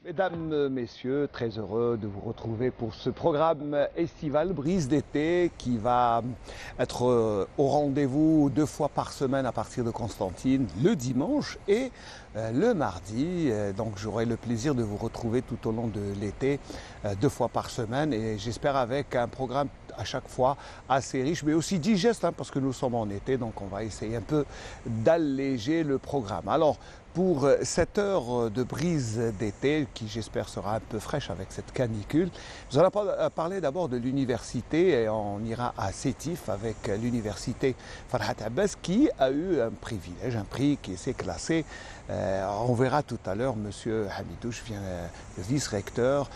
Mesdames, Messieurs, très heureux de vous retrouver pour ce programme estival Brise d'été qui va être au rendez-vous 2 fois par semaine à partir de Constantine, le dimanche et le mardi. Donc j'aurai le plaisir de vous retrouver tout au long de l'été 2 fois par semaine et j'espère avec un programme à chaque fois assez riche mais aussi digeste parce que nous sommes en été, donc on va essayer un peu d'alléger le programme. Alors pour cette heure de brise d'été, qui j'espère sera un peu fraîche avec cette canicule, nous allons parler d'abord de l'université et on ira à Sétif avec l'université Farhat Abbas qui a eu un privilège, un prix qui s'est classé. On verra tout à l'heure, M. Hamidouche, le vice-recteur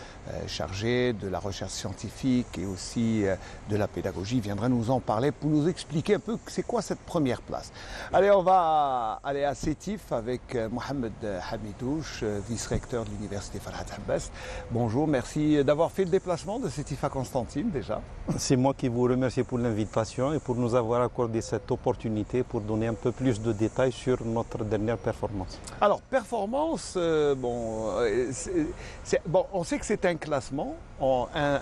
chargé de la recherche scientifique et aussi de la pédagogie, viendra nous en parler pour nous expliquer un peu c'est quoi cette première place. Allez, on va aller à Sétif avec Mohamed Hamidouche, vice-recteur de l'université Farhat Abbas. Bonjour, merci d'avoir fait le déplacement de Sétif à Constantine déjà. C'est moi qui vous remercie pour l'invitation et pour nous avoir accordé cette opportunité pour donner un peu plus de détails sur notre dernière performance. Alors, performance, on sait que c'est un classement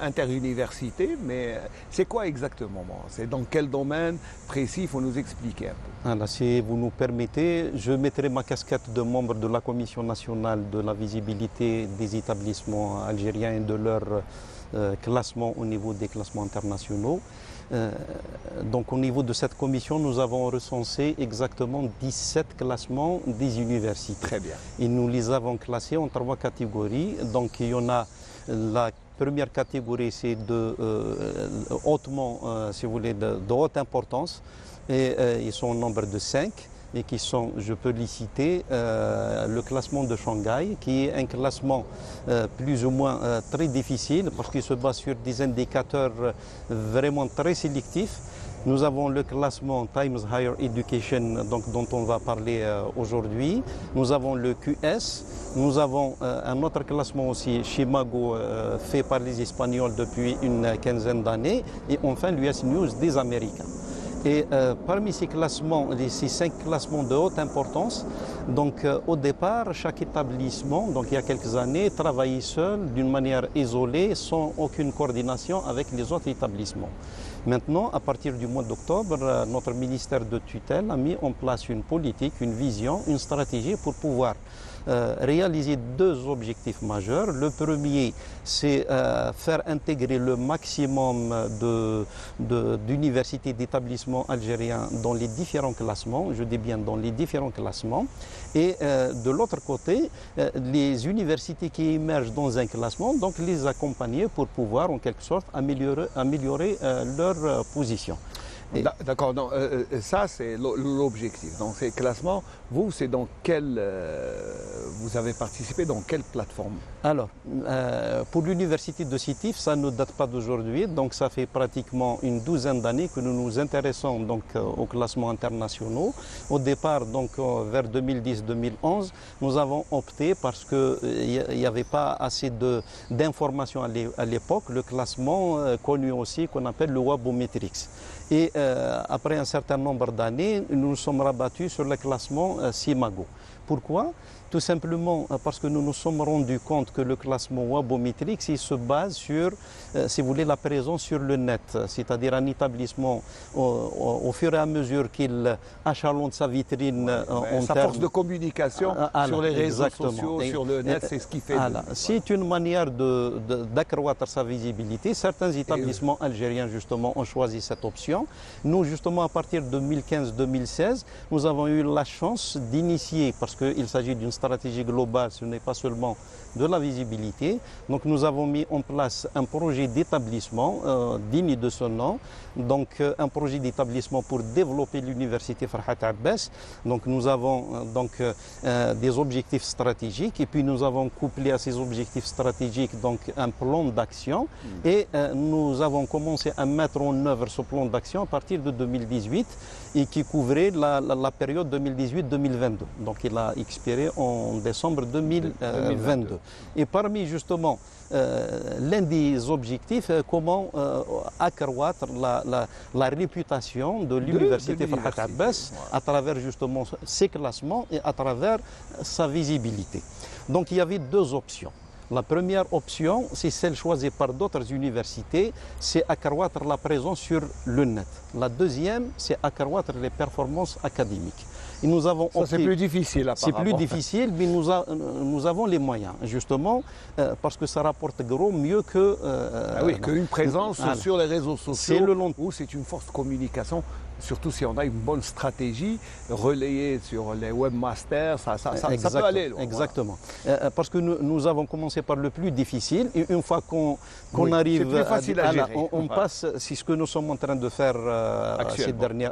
interuniversité, mais c'est quoi exactement? C'est dans quel domaine précis? Il faut nous expliquer un peu. Alors, si vous nous permettez, je mettrai ma casquette de membre de la Commission nationale de la visibilité des établissements algériens et de leur classement au niveau des classements internationaux. Donc au niveau de cette commission, nous avons recensé exactement 17 classements des universités. Très bien. Et nous les avons classés en 3 catégories. Donc il y en a la première catégorie, c'est de hautement, si vous voulez, de haute importance. Et ils sont au nombre de 5. Et qui sont, je peux les citer, le classement de Shanghai, qui est un classement plus ou moins très difficile parce qu'il se base sur des indicateurs vraiment très sélectifs. Nous avons le classement Times Higher Education, donc, dont on va parler aujourd'hui. Nous avons le QS. Nous avons un autre classement aussi, Chimago, fait par les Espagnols depuis une quinzaine d'années. Et enfin, l'US News des Américains. Et parmi ces classements, ces 5 classements de haute importance, donc au départ, chaque établissement, donc il y a quelques années, travaillait seul, d'une manière isolée, sans aucune coordination avec les autres établissements. Maintenant, à partir du mois d'octobre, notre ministère de tutelle a mis en place une politique, une vision, une stratégie pour pouvoir réaliser 2 objectifs majeurs. Le premier, c'est faire intégrer le maximum d'universités, d'établissements algériens dans les différents classements, je dis bien dans les différents classements. Et de l'autre côté, les universités qui émergent dans un classement, donc les accompagner pour pouvoir en quelque sorte améliorer leur position. D'accord, ça c'est l'objectif. Donc ces classements, vous, c'est dans vous avez participé dans quelle plateforme? Alors, pour l'université de Sétif, ça ne date pas d'aujourd'hui, donc ça fait pratiquement une douzaine d'années que nous nous intéressons donc aux classements internationaux. Au départ, donc vers 2010-2011, nous avons opté parce qu'il n'y avait pas assez d'informations à l'époque, le classement connu aussi qu'on appelle le Wabometrics. Et après un certain nombre d'années, nous nous sommes rabattus sur le classement Simago. Pourquoi? Tout simplement parce que nous nous sommes rendus compte que le classement Wabometrics il se base sur, si vous voulez, la présence sur le net. C'est-à-dire un établissement, au fur et à mesure qu'il achalonne sa vitrine en sa force de communication sur les réseaux sociaux, sur le net, c'est ce qui fait. C'est une manière d'accroître sa visibilité. Certains établissements algériens, justement, ont choisi cette option. Nous, justement, à partir de 2015-2016, nous avons eu la chance d'initier, parce qu'il s'agit d'une stratégie globale, ce n'est pas seulement de la visibilité. Donc nous avons mis en place un projet d'établissement digne de ce nom, donc un projet d'établissement pour développer l'université Farhat Abbas. Donc nous avons des objectifs stratégiques et puis nous avons couplé à ces objectifs stratégiques donc un plan d'action et nous avons commencé à mettre en œuvre ce plan d'action à partir de 2018 et qui couvrait la période 2018-2022. Donc il a expiré en décembre 2022. Et parmi justement l'un des objectifs, comment accroître la réputation de l'université Farhat Abbas à travers justement ses classements et à travers sa visibilité. Donc il y avait deux options. La première option, c'est celle choisie par d'autres universités, c'est accroître la présence sur le net. La deuxième, c'est accroître les performances académiques. Et nous avons c'est plus difficile apparemment. C'est plus difficile, mais nous avons les moyens, justement, parce que ça rapporte gros mieux que... qu'une présence sur les réseaux sociaux, où c'est une forte communication. Surtout si on a une bonne stratégie relayée sur les webmasters, ça peut aller loin. Exactement. Voilà. Parce que nous avons commencé par le plus difficile et une fois qu'on arrive, c'est plus facile à gérer. On passe, c'est ce que nous sommes en train de faire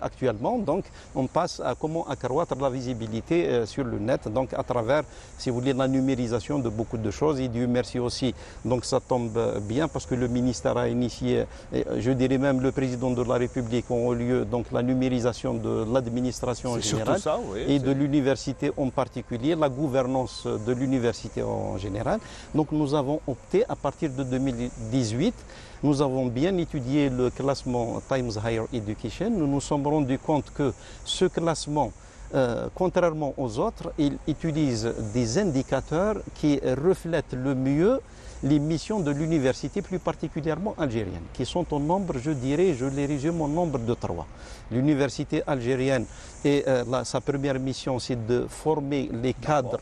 actuellement. Donc, on passe à comment accroître la visibilité sur le net, donc à travers, si vous voulez, la numérisation de beaucoup de choses. Et Dieu merci aussi. Donc, ça tombe bien parce que le ministère a initié, je dirais même le président de la République ont eu lieu donc la numérisation de l'administration en général et de l'université en particulier, la gouvernance de l'université en général. Donc nous avons opté à partir de 2018, nous avons bien étudié le classement Times Higher Education. Nous nous sommes rendus compte que ce classement, contrairement aux autres, il utilise des indicateurs qui reflètent le mieux les missions de l'université, plus particulièrement algérienne, qui sont au nombre, je dirais, je les résume au nombre de 3. L'université algérienne, sa première mission, c'est de former les cadres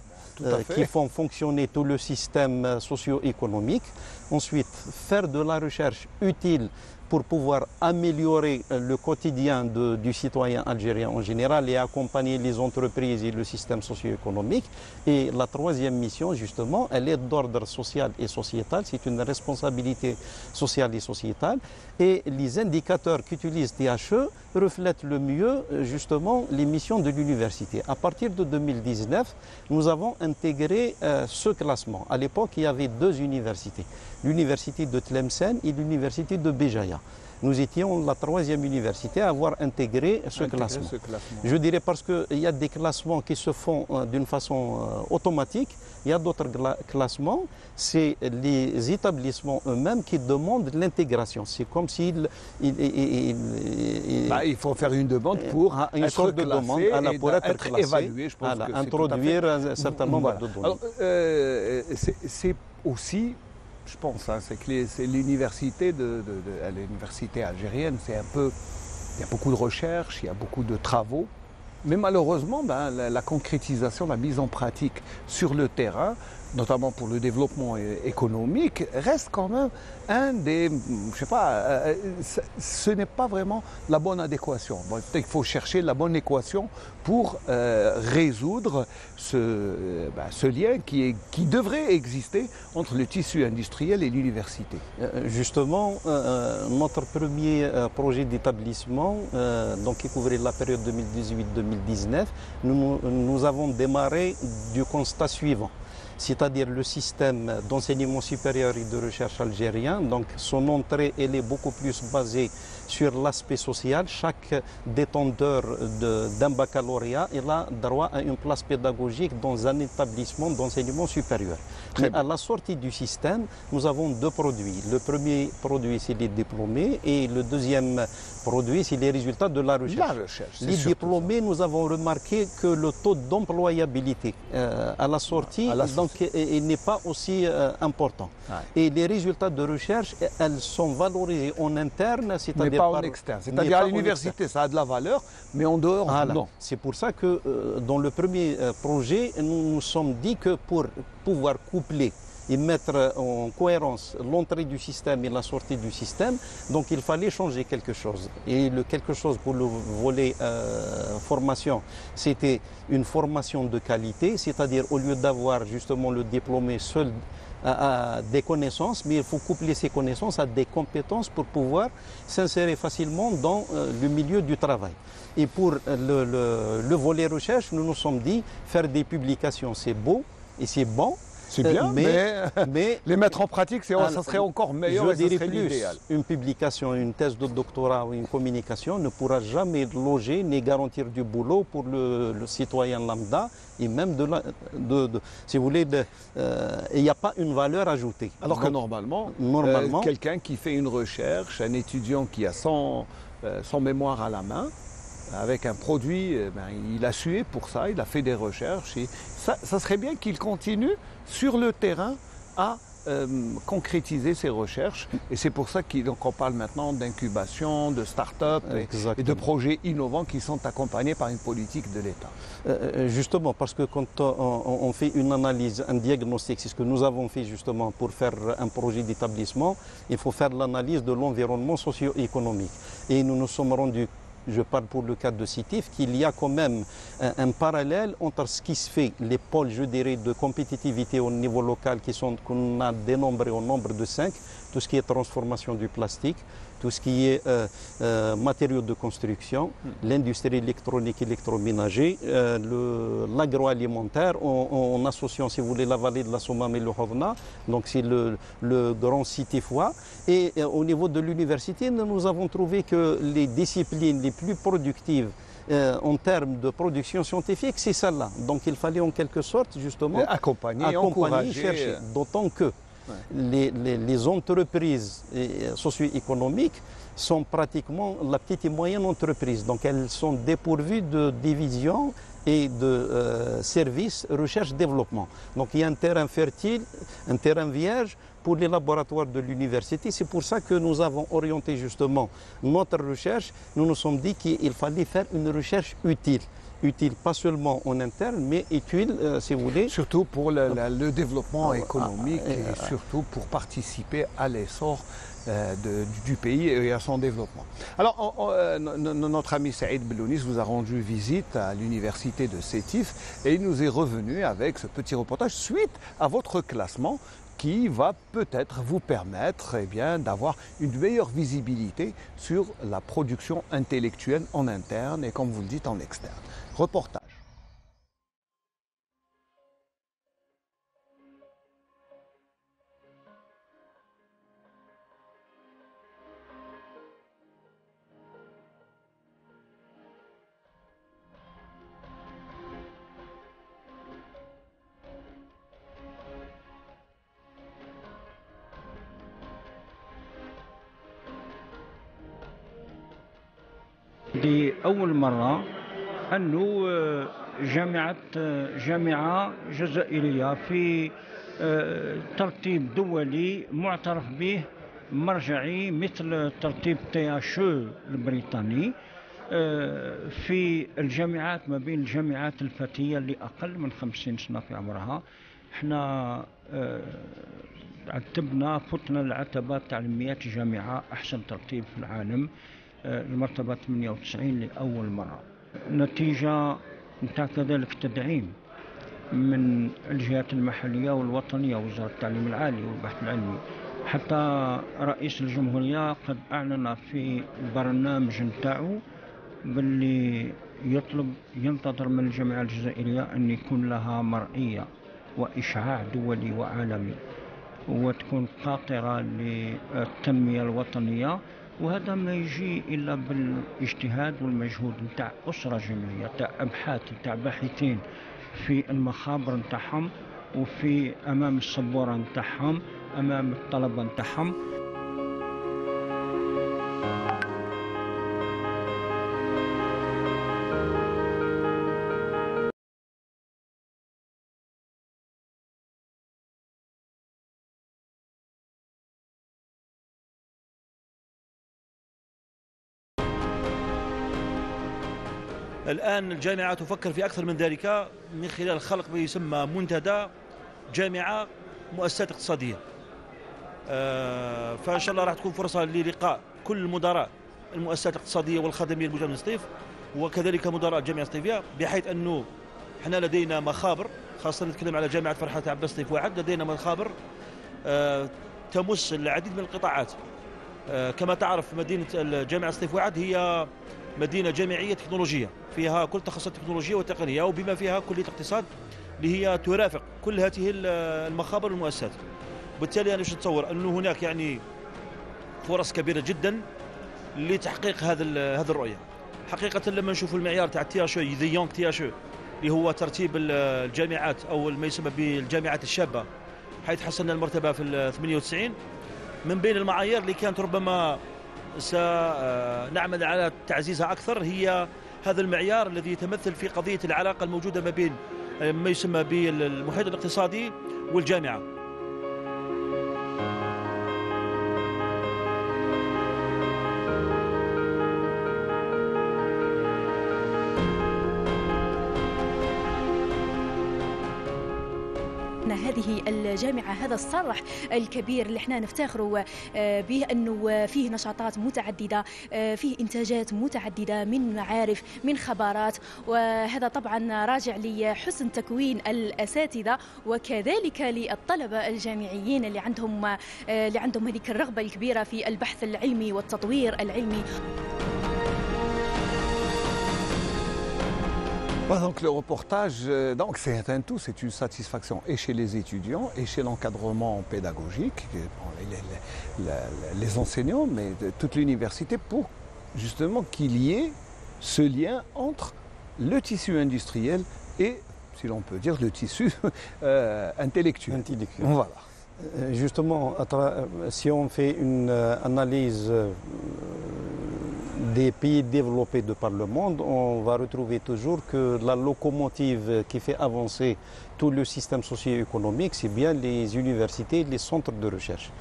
qui font fonctionner tout le système socio-économique. Ensuite, faire de la recherche utile pour pouvoir améliorer le quotidien du citoyen algérien en général et accompagner les entreprises et le système socio-économique. Et la troisième mission, justement, elle est d'ordre social et sociétal. C'est une responsabilité sociale et sociétale. Et les indicateurs qu'utilise THE reflètent le mieux, justement, les missions de l'université. À partir de 2019, nous avons intégré ce classement. À l'époque, il y avait 2 universités, l'université de Tlemcen et l'université de Béjaïa. Nous étions la 3e université à avoir intégré ce classement. Je dirais parce qu'il y a des classements qui se font d'une façon automatique. Il y a d'autres classements, c'est les établissements eux-mêmes qui demandent l'intégration. C'est comme s'il il faut faire une demande pour une sorte de demande pour être classé, évalué. Je pense que introduire un certain nombre de données. Alors, c'est aussi, je pense, c'est que c'est l'université l'université algérienne, il y a beaucoup de recherches, il y a beaucoup de travaux. Mais malheureusement, la concrétisation, la mise en pratique sur le terrain, notamment pour le développement économique, reste quand même un des... Je sais pas, ce n'est pas vraiment la bonne adéquation. Bon, peut-être qu'il faut chercher la bonne équation pour résoudre ce lien qui devrait exister entre le tissu industriel et l'université. Justement, notre premier projet d'établissement, qui couvrait la période 2018-2019, nous avons démarré du constat suivant. C'est-à-dire le système d'enseignement supérieur et de recherche algérien. Donc son entrée, elle est beaucoup plus basée sur l'aspect social. Chaque détenteur d'un baccalauréat, il a droit à une place pédagogique dans un établissement d'enseignement supérieur. Mais à la sortie du système, nous avons 2 produits. Le premier produit, c'est les diplômés, et le deuxième produit, c'est les résultats de la recherche. Les diplômés, nous avons remarqué que le taux d'employabilité à la sortie, il n'est pas aussi important. Ouais. Et les résultats de recherche, elles sont valorisées en interne, c'est-à-dire pas en externe. C'est-à-dire à l'université, ça a de la valeur, mais en dehors, non. C'est pour ça que dans le premier projet, nous nous sommes dit que pour pouvoir coupler et mettre en cohérence l'entrée du système et la sortie du système, donc il fallait changer quelque chose. Et le quelque chose pour le volet formation, c'était une formation de qualité, c'est-à-dire au lieu d'avoir justement le diplômé seul à des connaissances, mais il faut coupler ces connaissances à des compétences pour pouvoir s'insérer facilement dans le milieu du travail. Et pour le volet recherche, nous nous sommes dit, faire des publications, c'est beau et c'est bon. C'est bien, mais les mettre en pratique, ça serait encore meilleur. Je dirais plus, une publication, une thèse de doctorat ou une communication ne pourra jamais loger ni garantir du boulot pour le citoyen lambda et même si vous voulez, il n'y a pas une valeur ajoutée. Alors que normalement quelqu'un qui fait une recherche, un étudiant qui a son mémoire à la main, avec un produit, il a sué pour ça, il a fait des recherches. Et ça serait bien qu'il continue sur le terrain à concrétiser ces recherches. Et c'est pour ça qu'on parle maintenant d'incubation, de start-up et de projets innovants qui sont accompagnés par une politique de l'État. Justement, parce que quand on fait une analyse, un diagnostic, c'est ce que nous avons fait justement pour faire un projet d'établissement, il faut faire l'analyse de l'environnement socio-économique. Et nous nous sommes rendus, je parle pour le cadre de CITIF, qu'il y a quand même un parallèle entre ce qui se fait, les pôles, je dirais, de compétitivité au niveau local qu'on a dénombré au nombre de 5, tout ce qui est transformation du plastique, tout ce qui est matériaux de construction, l'industrie électronique, électroménager, l'agroalimentaire, en associant, si vous voulez, la vallée de la Sommam et le Hovna, donc c'est le grand CITIFois. Et au niveau de l'université, nous avons trouvé que les disciplines les plus productives en termes de production scientifique, c'est celle-là. Donc il fallait en quelque sorte, justement, accompagner encourager. Chercher. D'autant que les entreprises socio-économiques sont pratiquement la petite et moyenne entreprise. Donc elles sont dépourvues de division et de services recherche-développement. Donc il y a un terrain fertile, un terrain vierge pour les laboratoires de l'université. C'est pour ça que nous avons orienté justement notre recherche. Nous nous sommes dit qu'il fallait faire une recherche utile. Utile pas seulement en interne, mais utile, si vous voulez. Surtout pour le développement économique et surtout pour participer à l'essor du pays et à son développement. Alors, notre ami Saïd Belounis vous a rendu visite à l'université de Sétif et il nous est revenu avec ce petit reportage suite à votre classement qui va peut-être vous permettre d'avoir une meilleure visibilité sur la production intellectuelle en interne et, comme vous le dites, en externe. Reportage. لأول مرة أنه جامعة جزائرية في ترتيب دولي معترف به مرجعي مثل ترتيب THE البريطاني في الجامعات ما بين الجامعات الفتية اللي أقل من 50 سنة في عمرها. احنا عتبنا فتنا العتبات تعليميات جامعة أحسن ترتيب في العالم، المرتبة 98 لأول مرة. نتيجة نتاع كذلك تدعيم من الجهات المحلية والوطنية، وزارة التعليم العالي والبحث العلمي، حتى رئيس الجمهورية قد أعلن في البرنامج نتاعو باللي ينتظر من الجامعة الجزائرية أن يكون لها مرئية وإشعاع دولي وعالمي وتكون قاطرة للتنمية الوطنية. وهذا ما يجي إلا بالاجتهاد والمجهود نتاع أسرة جامعية، نتاع أبحاث، نتاع باحثين في المخابر نتاعهم وفي أمام السبورة نتاعهم، أمام الطلبة نتاعهم. الآن الجامعة تفكر في أكثر من ذلك من خلال خلق ما يسمى منتدى جامعة مؤسسات اقتصادية. فإن شاء الله راح تكون فرصة للقاء كل مدراء المؤسسات الاقتصادية والخدمية الموجودة في سطيف، وكذلك مدراء الجامعة السطيفية، بحيث أنه احنا لدينا مخابر، خاصة نتكلم على جامعة فرحات عباس سطيف واحد، لدينا مخابر تمس العديد من القطاعات. كما تعرف مدينة الجامعة سطيف واحد هي مدينة جامعية تكنولوجية، فيها كل تخصصات التكنولوجيا والتقنية، وبما فيها كلية اقتصاد اللي هي ترافق كل هذه المخابر والمؤسسات. بالتالي أنا نتصور أنه هناك يعني فرص كبيرة جدا لتحقيق هذه الرؤية. حقيقة لما نشوف المعيار تاع THE ذا يونغ THE اللي هو ترتيب الجامعات أو ما يسمى بالجامعات الشابة، حيث حصلنا المرتبة في 98. من بين المعايير اللي كانت ربما سنعمل على تعزيزها أكثر هي هذا المعيار الذي يتمثل في قضية العلاقة الموجودة ما بين ما يسمى بالمحيط الاقتصادي والجامعة. جامعتنا هذه الجامعة، هذا الصرح الكبير اللي احنا نفتخروا به أنه فيه نشاطات متعددة، فيه إنتاجات متعددة من معارف من خبرات، وهذا طبعا راجع لحسن تكوين الأساتذة وكذلك للطلبة الجامعيين اللي عندهم هذيك الرغبة الكبيرة في البحث العلمي والتطوير العلمي. Donc le reportage, donc c'est un tout, c'est une satisfaction et chez les étudiants et chez l'encadrement pédagogique, les enseignants, mais de toute l'université, pour justement qu'il y ait ce lien entre le tissu industriel et, si l'on peut dire, le tissu intellectuel. Voilà. Justement, si on fait une analyse des pays développés de par le monde, on va retrouver toujours que la locomotive qui fait avancer tout le système socio-économique, c'est bien les universités, les centres de recherche.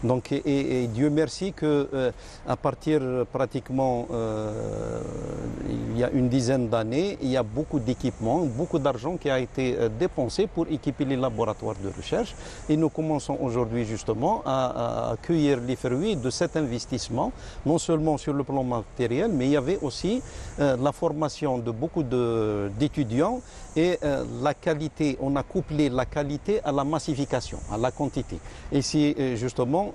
Donc, et Dieu merci que à partir pratiquement il y a une dizaine d'années, il y a beaucoup d'équipements, beaucoup d'argent qui a été dépensé pour équiper les laboratoires de recherche. Et nous commençons aujourd'hui justement à cueillir les fruits de cet investissement, non seulement sur le plan matériel, mais il y avait aussi la formation de beaucoup d'étudiants et la qualité. On a couplé la qualité à la massification, à la quantité. Et c'est justement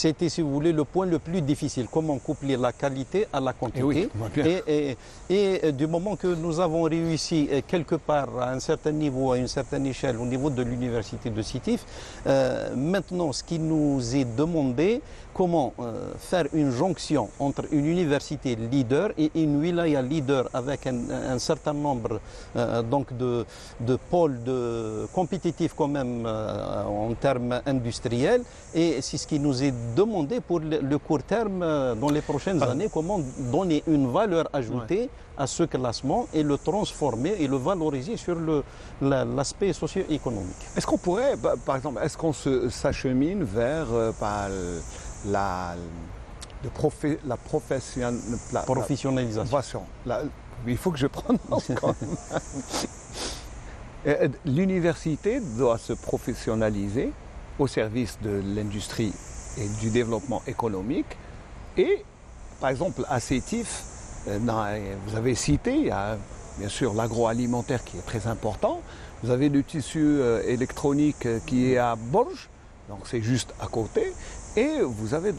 c'était, si vous voulez, le point le plus difficile. Comment coupler la qualité à la quantité. Et du moment que nous avons réussi quelque part à un certain niveau, à une certaine échelle, au niveau de l'université de Sétif, maintenant, ce qui nous est demandé, comment faire une jonction entre une université leader et une wilaya leader avec un certain nombre donc de pôles compétitifs quand même en termes industriels. Et c'est ce qui nous est demandé pour le court terme dans les prochaines années, comment donner une valeur ajoutée à ce classement et le transformer et le valoriser sur l'aspect socio-économique. Est-ce qu'on pourrait, par exemple, est-ce qu'on s'achemine vers la professionnalisation. Il faut que je prononce quand même. L'université doit se professionnaliser au service de l'industrie et du développement économique. Et par exemple, à Sétif, vous avez cité, il y a bien sûr l'agroalimentaire qui est très important. Vous avez le tissu électronique qui est à Borges, donc c'est juste à côté. Et vous avez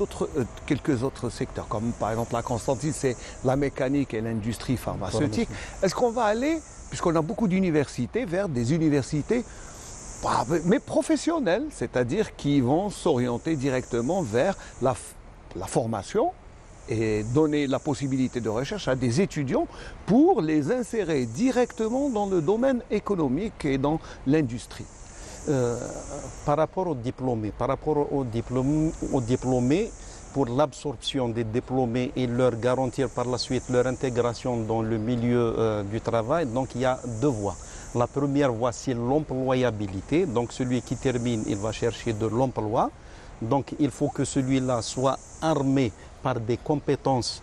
quelques autres secteurs, comme par exemple la Constantine, c'est la mécanique et l'industrie pharmaceutique. Est-ce qu'on va aller, puisqu'on a beaucoup d'universités, vers des universités mais professionnelles, c'est-à-dire qui vont s'orienter directement vers la formation et donner la possibilité de recherche à des étudiants pour les insérer directement dans le domaine économique et dans l'industrie? Par rapport aux diplômés, pour l'absorption des diplômés et leur garantir par la suite leur intégration dans le milieu du travail, donc il y a deux voies. La première voie, c'est l'employabilité. Donc celui qui termine, il va chercher de l'emploi. Donc il faut que celui-là soit armé par des compétences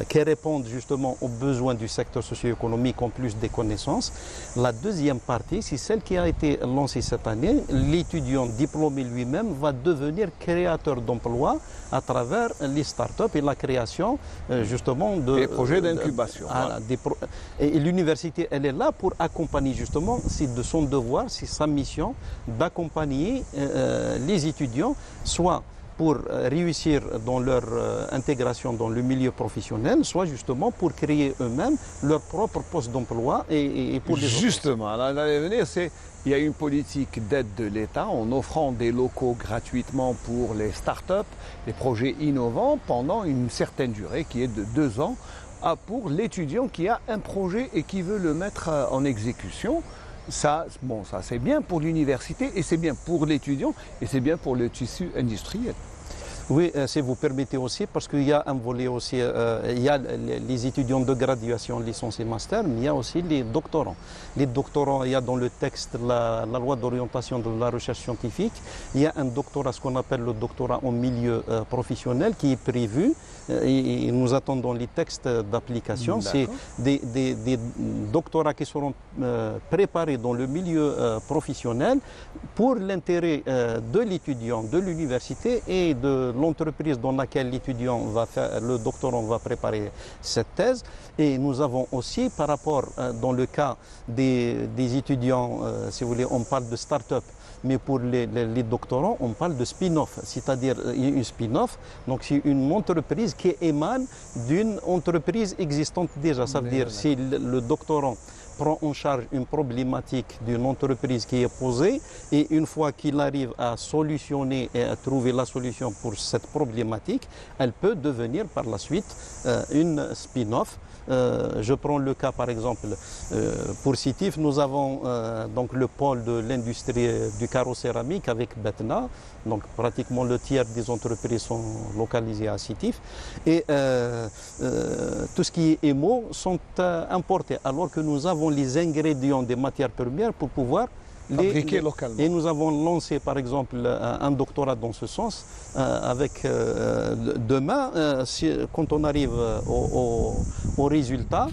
qui répondent justement aux besoins du secteur socio-économique en plus des connaissances. La deuxième partie, c'est celle qui a été lancée cette année. L'étudiant diplômé lui-même va devenir créateur d'emplois à travers les startups et la création justement des projets d'incubation. Et l'université, elle est là pour accompagner justement, c'est de son devoir, c'est sa mission d'accompagner les étudiants, soit pour réussir dans leur intégration dans le milieu professionnel, soit justement pour créer eux-mêmes leur propre poste d'emploi et pour les justement, l'avenir, c'est il y a une politique d'aide de l'État en offrant des locaux gratuitement pour les startups, les projets innovants pendant une certaine durée qui est de 2 ans pour l'étudiant qui a un projet et qui veut le mettre en exécution. Ça c'est bien pour l'université et c'est bien pour l'étudiant et c'est bien pour le tissu industriel. Oui, si vous permettez aussi, parce qu'il y a un volet aussi, il y a les étudiants de graduation, licence et master, mais il y a aussi les doctorants. Les doctorants, il y a dans le texte la loi d'orientation de la recherche scientifique, il y a un doctorat, ce qu'on appelle le doctorat en milieu professionnel qui est prévu, et nous attendons les textes d'application. C'est des doctorats qui seront préparés dans le milieu professionnel pour l'intérêt de l'étudiant, de l'université et de l'entreprise dans laquelle l'étudiant va faire, le doctorant va préparer cette thèse. Et nous avons aussi, par rapport, dans le cas des étudiants, si vous voulez, on parle de start-up, mais pour les doctorants, on parle de spin-off, c'est-à-dire une spin-off. Donc c'est une entreprise qui émane d'une entreprise existante déjà. Ça veut dire si le doctorant prend en charge une problématique d'une entreprise qui est posée et une fois qu'il arrive à solutionner et à trouver la solution pour cette problématique, elle peut devenir par la suite une spin-off. Je prends le cas par exemple pour Sétif, nous avons donc le pôle de l'industrie du carreau céramique avec Betna, donc pratiquement le tiers des entreprises sont localisées à Sétif et tout ce qui est émo sont importés alors que nous avons les ingrédients des matières premières pour pouvoir fabriquer localement. Et nous avons lancé par exemple un doctorat dans ce sens avec demain, quand on arrive au résultat,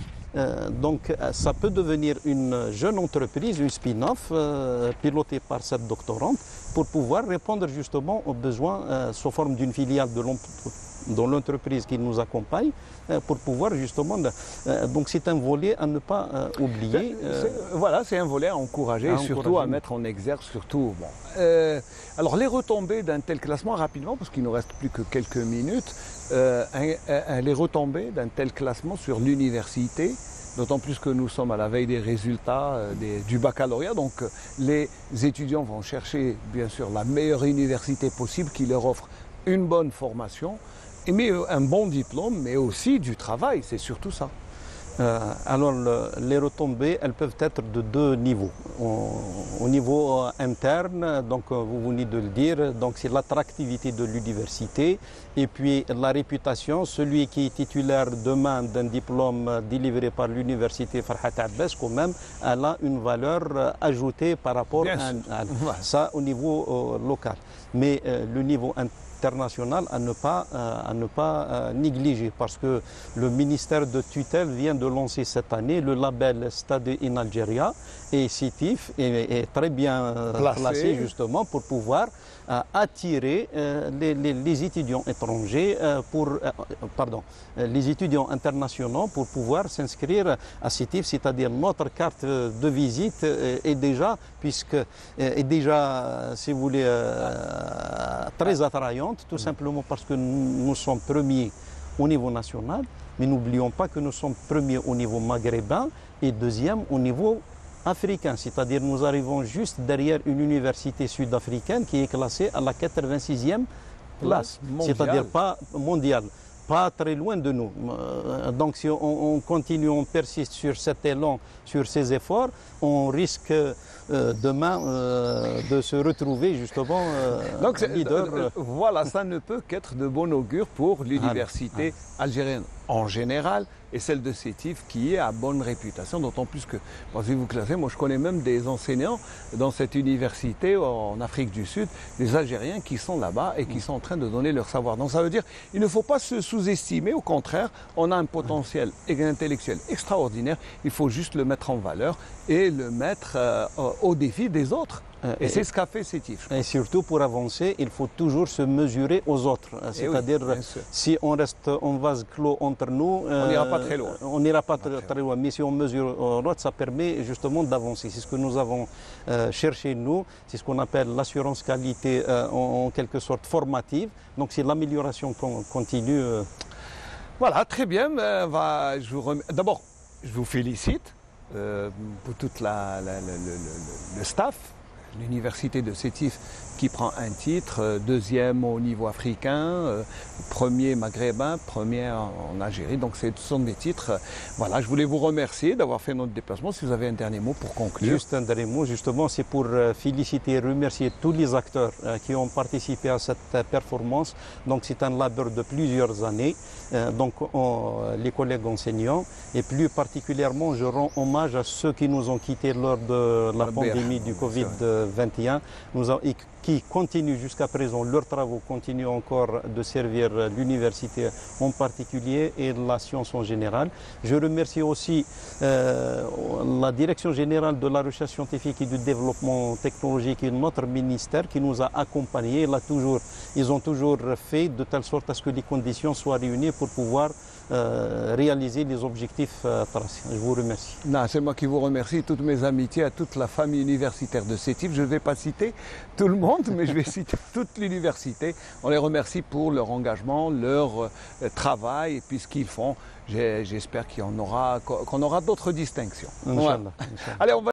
donc ça peut devenir une jeune entreprise, une spin-off pilotée par cette doctorante pour pouvoir répondre justement aux besoins sous forme d'une filiale dans l'entreprise qui nous accompagne pour pouvoir justement... donc c'est un volet à ne pas oublier. Voilà, c'est un volet à encourager et surtout à mettre en exergue. Surtout, bon. Alors les retombées d'un tel classement, rapidement, parce qu'il ne nous reste plus que quelques minutes, les retombées d'un tel classement sur l'université, d'autant plus que nous sommes à la veille des résultats du baccalauréat, donc les étudiants vont chercher bien sûr la meilleure université possible qui leur offre une bonne formation, mais un bon diplôme, mais aussi du travail, c'est surtout ça. Alors les retombées, elles peuvent être de deux niveaux. Au niveau interne, donc vous venez de le dire, donc c'est l'attractivité de l'université et puis la réputation. Celui qui est titulaire demain d'un diplôme délivré par l'université Farhat Abbas, quand même, elle a une valeur ajoutée par rapport à ça au niveau local. Mais le niveau international à ne pas négliger parce que le ministère de tutelle vient de lancer cette année le label Study in Algeria et Sétif est très bien placé justement pour pouvoir attirer les étudiants étrangers les étudiants internationaux pour pouvoir s'inscrire à Sétif, c'est-à-dire notre carte de visite est déjà si vous voulez très attrayante, tout simplement parce que nous sommes premiers au niveau national, mais n'oublions pas que nous sommes premiers au niveau maghrébin et deuxième au niveau africain, c'est-à-dire nous arrivons juste derrière une université sud-africaine qui est classée à la 86e place, c'est-à-dire pas mondiale, pas très loin de nous. Donc si on continue, on persiste sur cet élan, sur ces efforts, on risque demain de se retrouver justement leader. Voilà, ça ne peut qu'être de bon augure pour l'université algérienne en général et celle de Sétif qui est à bonne réputation, d'autant plus que, si vous classez, moi je connais même des enseignants dans cette université en Afrique du Sud, des Algériens qui sont là-bas et qui sont en train de donner leur savoir. Donc ça veut dire qu'il ne faut pas se sous-estimer, au contraire, on a un potentiel intellectuel extraordinaire, il faut juste le mettre en valeur et le mettre au défi des autres. Et c'est ce qu'a fait Sétif. Et surtout pour avancer, il faut toujours se mesurer aux autres. C'est-à-dire, si on reste en vase clos entre nous, on n'ira pas très loin. On n'ira pas très loin. Mais si on mesure aux autres, ça permet justement d'avancer. C'est ce que nous avons cherché, nous. C'est ce qu'on appelle l'assurance qualité en quelque sorte formative. Donc c'est l'amélioration continue. Voilà, très bien. D'abord, je vous félicite pour tout le staff. L'université de Sétif qui prend un titre, deuxième au niveau africain, premier maghrébin, premier en Algérie. Donc ce sont des titres. Voilà, je voulais vous remercier d'avoir fait notre déplacement. Si vous avez un dernier mot pour conclure. Juste un dernier mot, justement, c'est pour féliciter et remercier tous les acteurs qui ont participé à cette performance. Donc c'est un labeur de plusieurs années. Donc les collègues enseignants et plus particulièrement je rends hommage à ceux qui nous ont quittés lors de la pandémie du Covid-21 et qui continuent jusqu'à présent, leurs travaux continuent encore de servir l'université en particulier et la science en général. Je remercie aussi la Direction générale de la recherche scientifique et du développement technologique et notre ministère qui nous a accompagnés. Ils ont toujours fait de telle sorte à ce que les conditions soient réunies pour pouvoir réaliser les objectifs tracés. Je vous remercie. Non, c'est moi qui vous remercie, toutes mes amitiés à toute la famille universitaire de CETIF. Je ne vais pas citer tout le monde, mais je vais citer toute l'université. On les remercie pour leur engagement, leur travail et puis ce qu'ils font. J'espère qu'on aura d'autres distinctions. Inch'Allah. Allez, on va